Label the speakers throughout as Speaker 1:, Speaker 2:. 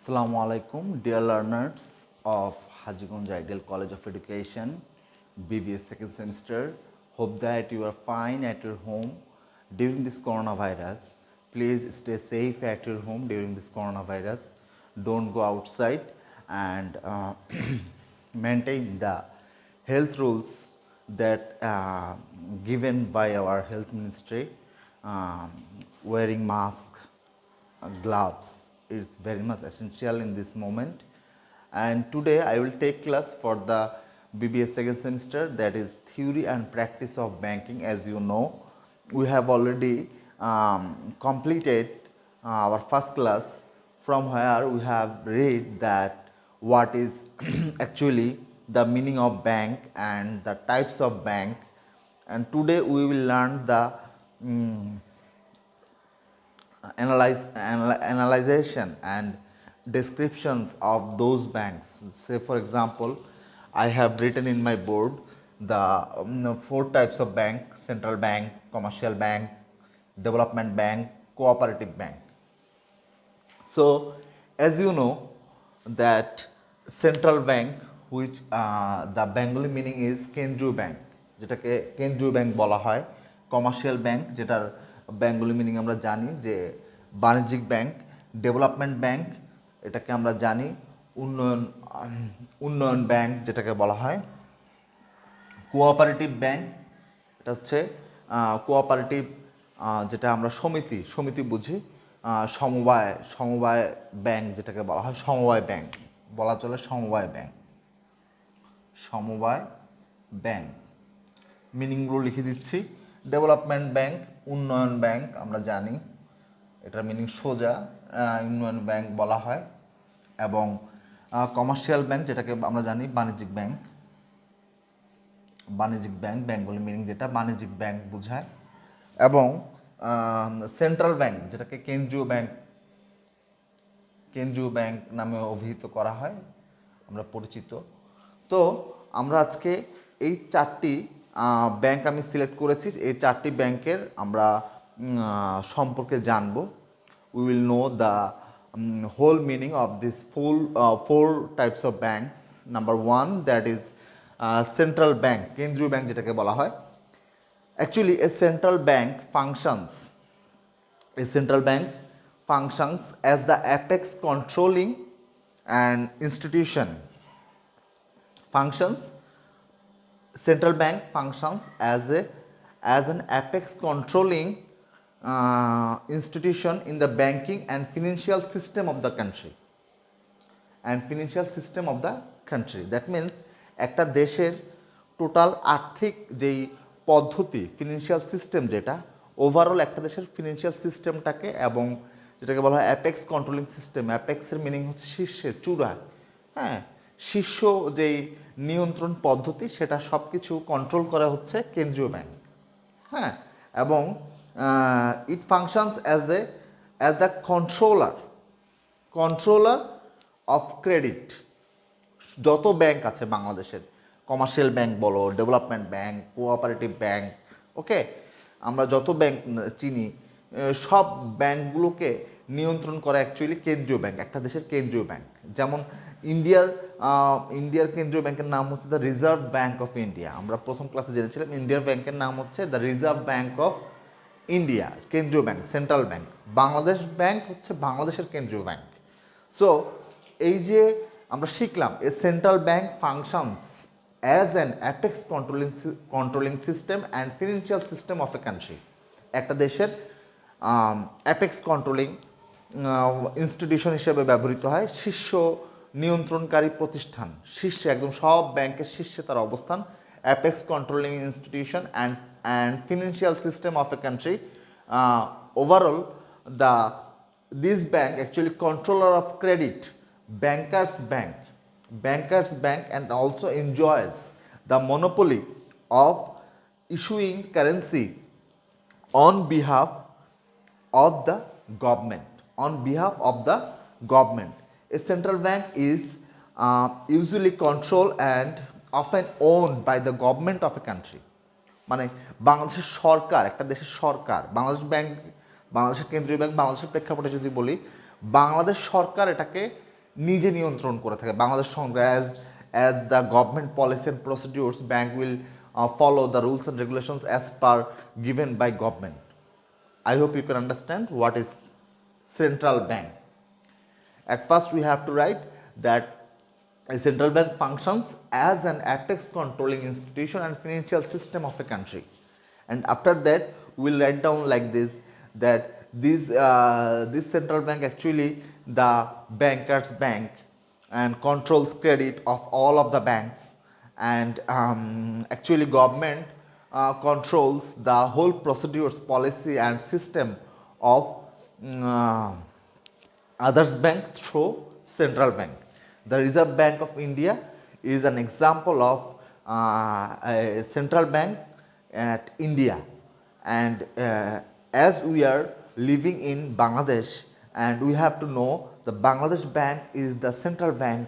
Speaker 1: Assalamu alaikum, dear learners of Hajigunj Ideal College of Education, BBA second semester. Hope that you are fine at your home during this coronavirus. Please stay safe at your home during this coronavirus. Don't go outside and maintain the health rules that given by our health ministry. Wearing mask, gloves is very much essential in this moment. And today I will take class for the BBA second semester, that is theory and practice of banking. As you know, we have already completed our first class, from where we have read that what is actually the meaning of bank and the types of bank. And today we will learn the analyzation and descriptions of those banks. Say for example, I have written in my board the four types of bank: central bank, commercial bank, development bank, cooperative bank. So as you know that central bank, which the Bengali meaning is কেন্দ্রীয় bank, যেটাকে কেন্দ্রীয় bank বলা হয়। Commercial bank, যেটার Bengali meaning আমরা জানি যে বাণিজ্যিক ব্যাংক। ডেভেলপমেন্ট ব্যাংক, এটাকে আমরা জানি উন্নয়ন ব্যাংক যেটাকে বলা হয়। কোঅপারেটিভ ব্যাংক, এটা হচ্ছে কোঅপারেটিভ, যেটা আমরা সমিতি বুঝি। সমবায় ব্যাংক যেটাকে বলা হয়, সমবায় ব্যাংক বলা চলে, সমবায় ব্যাংক মিনিংগুলো লিখে দিচ্ছি। ডেভেলপমেন্ট ব্যাংক, উন্নয়ন ব্যাংক আমরা জানি, এটার মিনিং সোজা উন্নয়ন ব্যাংক বলা হয়। এবং কমার্শিয়াল ব্যাংক, যেটাকে আমরা জানি বাণিজ্যিক ব্যাংক, বেঙ্গলি মিনিং যেটা বাণিজ্যিক ব্যাংক বোঝায়। এবং সেন্ট্রাল ব্যাংক, যেটাকে কেন্দ্রীয় ব্যাংক নামে অভিহিত করা হয়, আমরা পরিচিত। তো আমরা আজকে এই চারটি ব্যাংক আমি সিলেক্ট করেছি, এই চারটি ব্যাংকের আমরা সম্পর্কে জানব। We will know the whole meaning of this four types of banks. Number one, that is central bank, কেন্দ্রীয় ব্যাংক যেটাকে বলা হয়। Actually a central bank functions as the apex controlling and institution. Central bank functions as an apex controlling institution in the banking and financial system of the country. That means একটা দেশের total আর্থিক যেই পদ্ধতি, financial system, যেটা overall একটা দেশের financial সিস্টেমটাকে, এবং যেটাকে বলা হয় অ্যাপেক্স কন্ট্রোলিং সিস্টেম। অ্যাপেক্সের মিনিং হচ্ছে শীর্ষে, চূড়ায়, হ্যাঁ, শীর্ষ যেই নিয়ন্ত্রণ পদ্ধতি, সেটা সব কিছু কন্ট্রোল করা হচ্ছে কেন্দ্রীয় ব্যাংক। হ্যাঁ, এবং it functions as the controller of credit. যত ব্যাংক আছে বাংলাদেশের, কমার্শিয়াল ব্যাংক বলো, development bank, cooperative bank, okay, আমরা যত ব্যাংক চিনি, সব ব্যাংকগুলোকে নিয়ন্ত্রণ করে অ্যাকচুয়ালি কেন্দ্রীয় ব্যাংক, একটা দেশের কেন্দ্রীয় ব্যাংক। যেমন ইন্ডিয়ার কেন্দ্রীয় ব্যাংকের নাম হচ্ছে the reserve bank of India. আমরা প্রথম ক্লাসে জেনেছিলাম ইন্ডিয়ার ব্যাংকের নাম হচ্ছে the reserve bank of India, কেন্দ্রীয় bank, central bank. Bangladesh bank হচ্ছে বাংলাদেশের কেন্দ্রীয় ব্যাংক। সো এই যে আমরা শিখলাম, a central bank functions as an apex controlling system and financial system of a country. একটা দেশের অ্যাপেক্স কন্ট্রোলিং ইনস্টিটিউশন হিসেবে ব্যবহৃত হয়, শীর্ষ নিয়ন্ত্রণকারী প্রতিষ্ঠান, শীর্ষে, একদম সব ব্যাংকের শীর্ষে তার অবস্থান। Apex controlling institution and financial system of a country. Overall this bank actually controller of credit, bankers bank, and also enjoys the monopoly of issuing currency on behalf of the government. A central bank is usually controlled and often owned by the government of a country. মানে বাংলাদেশের সরকার, একটা দেশের সরকার, বাংলাদেশের কেন্দ্রীয় bank বাংলাদেশের প্রেক্ষাপটে যদি বলি, বাংলাদেশ সরকার এটাকে নিজে নিয়ন্ত্রণ করে থাকে বাংলাদেশ সরকার as the government policy and procedures bank will follow the rules and regulations as per given by government. I hope you can understand what is central bank. At first we have to write that a central bank functions as an apex controlling institution and financial system of a country. And after that we will write down like this, that this central bank actually the bankers bank and controls credit of all of the banks, and actually government controls the whole procedures, policy and system of others bank through central bank. The Reserve Bank of India is an example of a central bank at India, and as we are living in Bangladesh, and we have to know the Bangladesh bank is the central bank,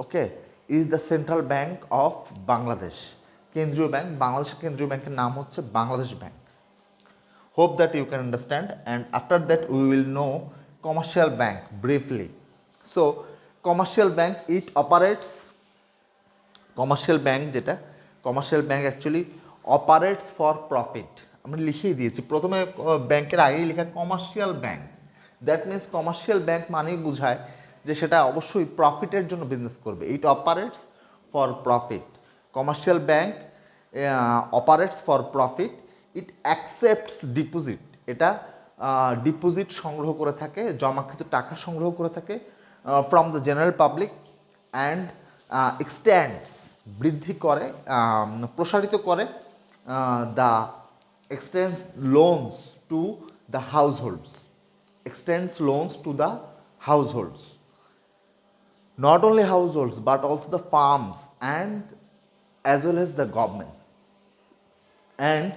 Speaker 1: okay, is the central bank of Bangladesh. কেন্দ্রীয় bank, Bangladesh কেন্দ্রীয় ব্যাংকের নাম হচ্ছে Bangladesh bank. Hope that you can understand, and after that we will know commercial bank briefly. So commercial bank, it operates, commercial bank যেটা, commercial bank actually operates for profit. আমরা লিখিয়ে দিয়েছি প্রথমে ব্যাংকের আগেই লেখা commercial bank, that means commercial bank মানেই বোঝায় যে সেটা অবশ্যই প্রফিটের জন্য বিজনেস করবে। It operates for profit. Commercial bank operates for profit. It accepts deposit, এটা ডিপোজিট সংগ্রহ করে থাকে, জমাকৃত টাকা সংগ্রহ করে থাকে from the general public, and extends, বৃদ্ধি করে, প্রসারিত করে, the extends loans to the households, extends loans to the households, not only households but also the farms and as well as the government. And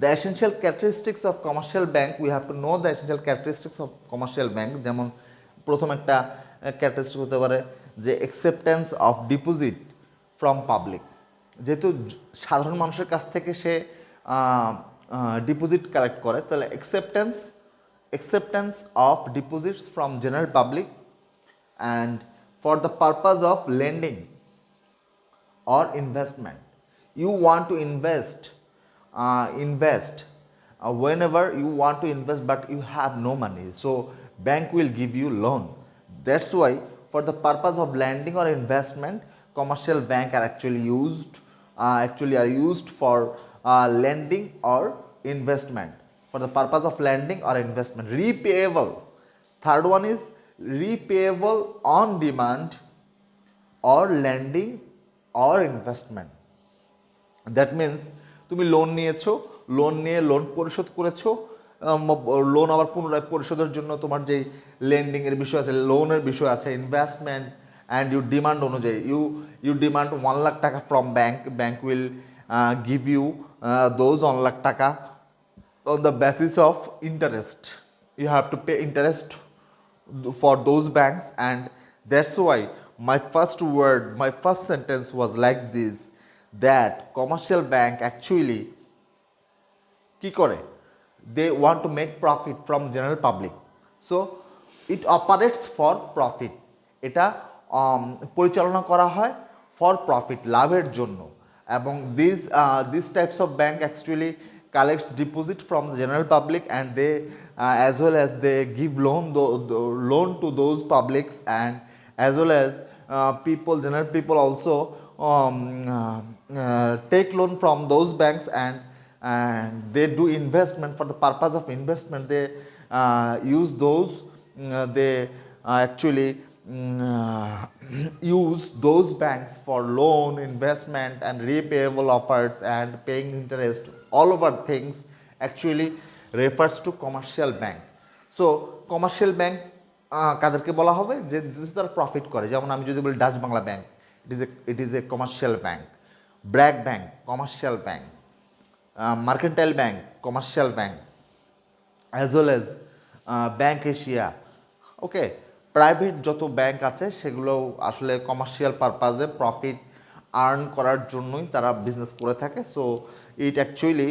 Speaker 1: the essential characteristics of commercial bank, we have to know the essential characteristics of commercial bank. যেমন প্রথম একটা characteristic হতে পারে যে acceptance of deposit from public, যেহেতু সাধারণ মানুষের কাছ থেকে সে ডিপোজিট কালেক্ট করে, তাহলে acceptance of deposits from general public and for the purpose of lending or investment. You want to invest whenever you want to invest but you have no money, so bank will give you loan. That's why for the purpose of lending or investment, commercial bank are actually used for lending or investment, for the purpose of lending or investment. Repayable, third one is repayable on demand or lending or investment. That means তুমি loan নিয়েছো, loan নিয়ে loan পরিশোধ করেছো, loan আবার পুনরায় পরিশোধের জন্য তোমার যেই লেন্ডিংয়ের বিষয় আছে, লোনের বিষয় আছে, ইনভেস্টমেন্ট, অ্যান্ড ইউ ডিমান্ড অনুযায়ী ইউ ডিমান্ড 1 লাখ টাকা from bank will give you those 1 lakh taka on the basis of interest. You have to pay interest for those banks, and that's why my first sentence was like this, that commercial bank actually কি করে, they want to make profit from general public, so it operates for profit. এটা পরিচালনা করা হয় for profit, লাভের জন্য। এবং these types of bank actually collects deposit from the general public, and they as well as they give loan to those publics, and as well as general people also take loan from those banks, and they do investment. For the purpose of investment, they use those they actually use those banks for loan, investment and repayable offers and paying interest. All over things actually refers to commercial bank. So commercial bank কাদেরকে বলা হবে, যে তারা profit করে। যেমন আমি যদি বলি Dutch Bangla bank, it is a commercial bank. BRAC bank commercial bank, mercantile bank commercial bank, as well as bank Asia. Okay, private যত ব্যাংক আছে সেগুলো আসলে কমার্শিয়াল পারপাজে প্রফিট আর্ন করার জন্যই তারা বিজনেস করে থাকে। So it actually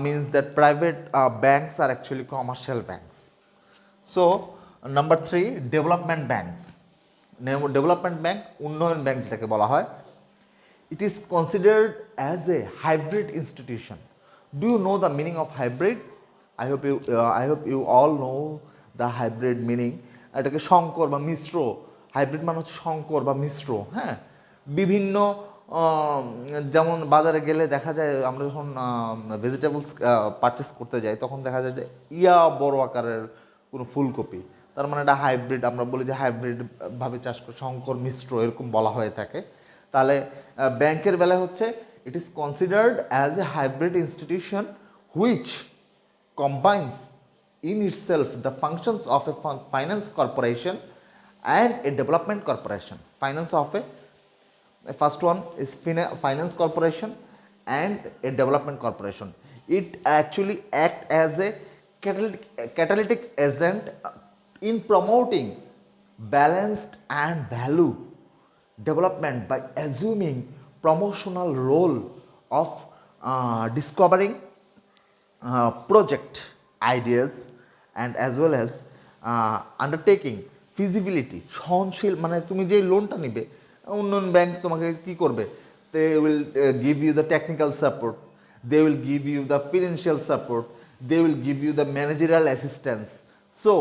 Speaker 1: means that private banks are actually commercial banks. So number 3, development banks. Development bank, উন্নয়ন ব্যাংক যেটাকে বলা হয়, it is considered as a hybrid institution. Do you know the meaning of hybrid? I hope you all know the hybrid meaning. এটাকে সংকর বা মিশ্র, hybrid মানে হচ্ছে সংকর বা মিশ্র। হ্যাঁ, বিভিন্ন যেমন বাজারে গেলে দেখা যায় আমরা যখন ভেজিটেবলস পারচেস করতে যাই তখন দেখা যায় যে বড় আকারের কোনো ফুলকপি, তার মানে এটা হাইব্রিড। আমরা বলি যে হাইব্রিড ভাবে চাষ করে, সংকর মিশ্র এরকম বলা হয়ে থাকে। তাহলে ব্যাংকের বেলায় হচ্ছে it is considered as a hybrid institution which combines in itself the functions of a finance corporation and a development corporation. Finance of a first one is finance corporation and a development corporation. It actually act as a catalytic agent in promoting balanced and value development by assuming promotional role of discovering project ideas and as well as undertaking feasibility সহনশীল। মানে তুমি যে লোনটা নিবে, উন্নয়ন bank তোমাকে কি করবে, they will give you the technical support, they will give you the financial support, they will give you the managerial assistance. So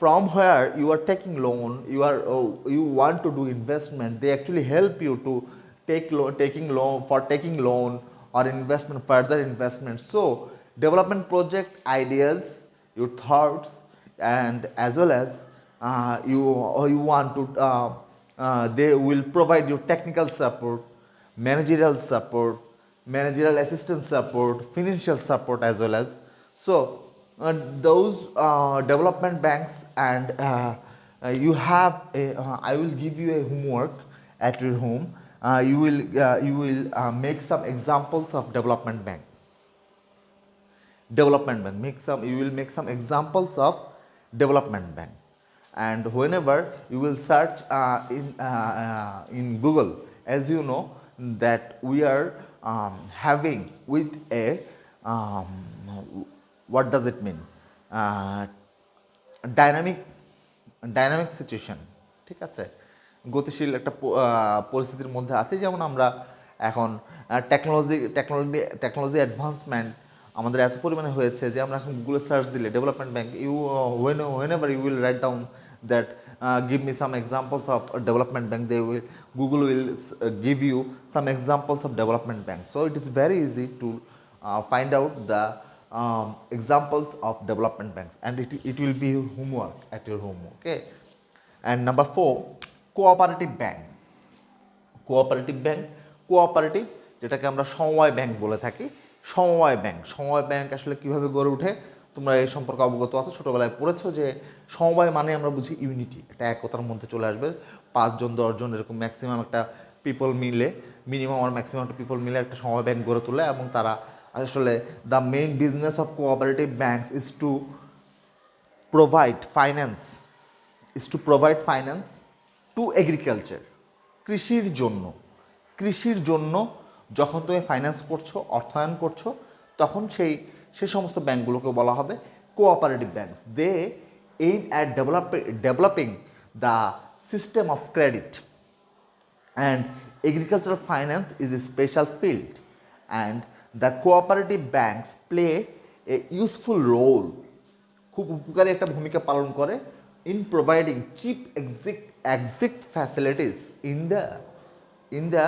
Speaker 1: from where you are taking loan, you want to do investment, they actually help you to taking loan or investment, further investment. So development project ideas, your thoughts, and as well as you want to they will provide you technical support, managerial assistance support, financial support as well as. So those development banks, and you have a I will give you a homework at your home. You will make some examples of development bank, you will make some examples of development bank. And whenever you will search in Google, as you know that we are having with a what does it mean, dynamic situation, ঠিক আছে, গতিশীল একটা পরিস্থিতির মধ্যে আছে। যেমন আমরা এখন টেকনোলজি অ্যাডভান্সমেন্ট আমাদের এত পরিমাণে হয়েছে যে আমরা এখন গুগলে সার্চ দিলে development bank, whenever you will write down that give me some examples of development bank, Google will give you some examples of development bank. So it is very easy to find out the examples of development banks, and it will be homework at your home. Okay. And number 4, cooperative bank. Cooperative যেটাকে আমরা সমবায় bank বলে থাকি। সমবায় bank আসলে কীভাবে গড়ে ওঠে তোমরা এই সম্পর্কে অবগত আছো, ছোটোবেলায় পড়েছো যে সমবায় মানে আমরা বুঝি ইউনিটি, একটা একতার মধ্যে চলে আসবে 5 জন 10 জন এরকম ম্যাক্সিমাম একটা পিপল মিলে, মিনিমাম আর ম্যাক্সিমাম একটা পিপল মিলে একটা সমবায় ব্যাংক গড়ে তোলে। এবং তারা আসলে the main business of cooperative banks is to provide finance to agriculture, কৃষির জন্য যখন তুমি ফাইন্যান্স করছো, অর্থায়ন করছো, তখন সেই সমস্ত ব্যাংকগুলোকে বলা হবে cooperative banks. They aim at developing the system of credit, and agricultural finance is a special field, and the cooperative banks play a useful role, খুব উপকারী একটা ভূমিকা পালন করে in providing cheap exit facilities in the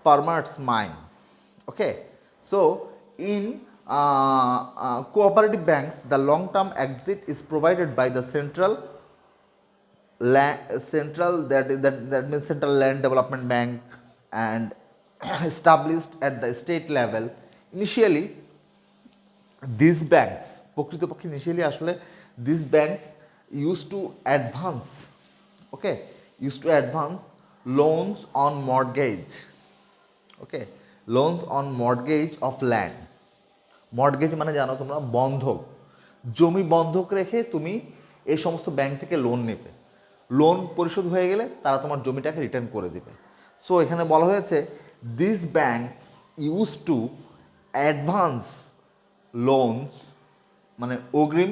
Speaker 1: farmer's mind. Okay, so in cooperative banks, the long-term exit is provided by the central land development bank, and established at the state level. Initially, these banks, প্রকৃতপক্ষে initially আসলে these banks used to advance loans on mortgage, loans on mortgage of land. Mortgage মানে জানো তোমরা, বন্ধক, জমি বন্ধক রেখে তুমি এই সমস্ত ব্যাংক থেকে লোন নেবে, লোন পরিশোধ হয়ে গেলে তারা তোমার জমিটাকে রিটার্ন করে দিবে। সো এখানে বলা হয়েছে this banks use to advance loans, মানে অগ্রিম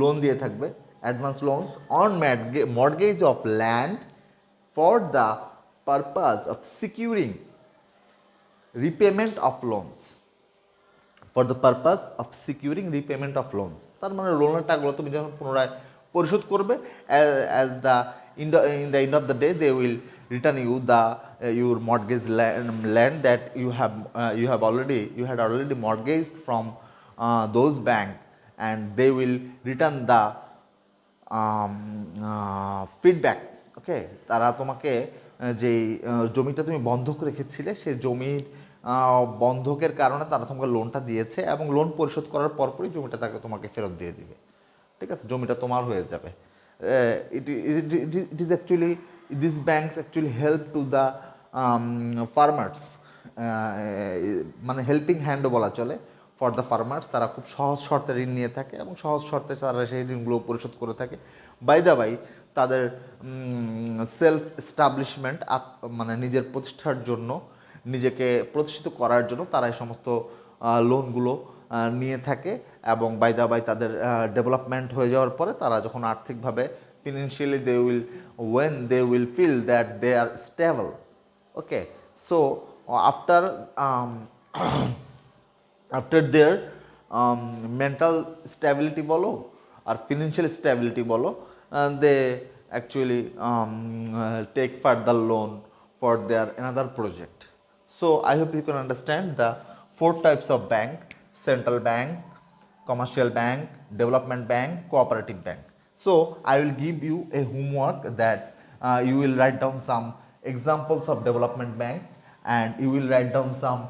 Speaker 1: লোন দিয়ে থাকবে, advance loans on mortgage of land, for the purpose of securing repayment of loans. For the purpose of securing repayment of loans, তার মানে লোনের টাকাগুলো তুমি যখন পুনরায় পরিশোধ করবে, as the in the end of the day they will return you the your mortgage land that you had already mortgaged from those bank, and they will return the feedback. Okay, তারা তোমাকে যেই জমিটা তুমি বন্ধক রেখেছিলে সেই জমির বন্ধকের কারণে তারা তোমাকে লোনটা দিয়েছে, এবং লোন পরিশোধ করার পরপরই জমিটা তাকে তোমাকে ফেরত দিয়ে দিবে। ঠিক আছে, জমিটা তোমার হয়ে যাবে। It is actually this banks actually help to the farmers, মানে হেল্পিং হ্যান্ডও বলা চলে ফর দ্য ফার্মার্স। তারা খুব সহজ শর্তে ঋণ নিয়ে থাকে এবং সহজ শর্তে তারা সেই ঋণগুলো পরিশোধ করে থাকে। বাই দ্য বাই, তাদের সেলফ এস্টাবলিশমেন্ট, মানে নিজের প্রতিষ্ঠার জন্য, নিজেকে প্রতিষ্ঠিত করার জন্য তারা এই সমস্ত লোনগুলো নিয়ে থাকে। এবং বাই দ্য বাই তাদের ডেভেলপমেন্ট হয়ে যাওয়ার পরে তারা যখন আর্থিকভাবে financially they will feel that they are stable. Okay, so after after their mental stability বলো আর ফিনান্সিয়াল স্টেবিলিটি বলো, they actually take further loan for their another project. So I hope you can understand the four types of bank: central bank, commercial bank, development bank, cooperative bank. So I will give you a homework that you will write down some examples of development bank, and you will write down some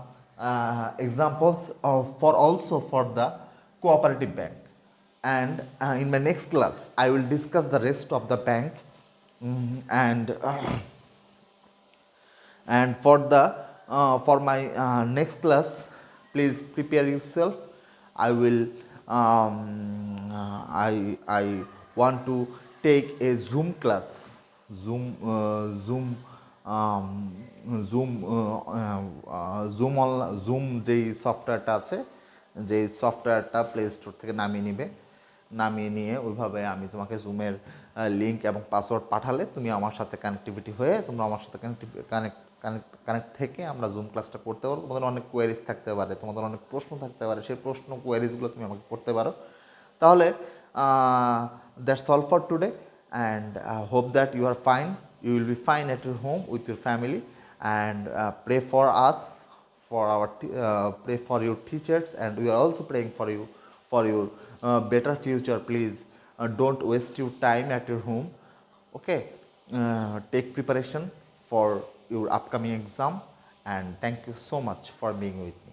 Speaker 1: examples for also for the cooperative bank. And in my next class I will discuss the rest of the bank. And for my next class, please prepare yourself. I will I want to take a Zoom class, zoom zoom zoom zoom যেই সফটওয়্যারটা আছে, যেই সফটওয়্যারটা play store থেকে নামিয়ে নিয়ে ওইভাবে আমি তোমাকে জুমের লিঙ্ক এবং পাসওয়ার্ড পাঠালে তুমি আমার সাথে কানেক্টিভিটি হয়ে, তোমরা আমার সাথে কানেক্ট থেকে আমরা জুম ক্লাসটা করতে পারবো। তোমাদের অনেক কোয়ারিজ থাকতে পারে, তোমাদের অনেক প্রশ্ন থাকতে পারে, সেই প্রশ্ন কোয়ারিজগুলো তুমি আমাকে করতে পারো। তাহলে that's all for today, and hope that you are fine, you will be fine at your home with your family, and pray for us, pray for your teachers, and we are also praying for your better future. Please don't waste your time at your home. Okay, take preparation for your upcoming exam, and thank you so much for being with me.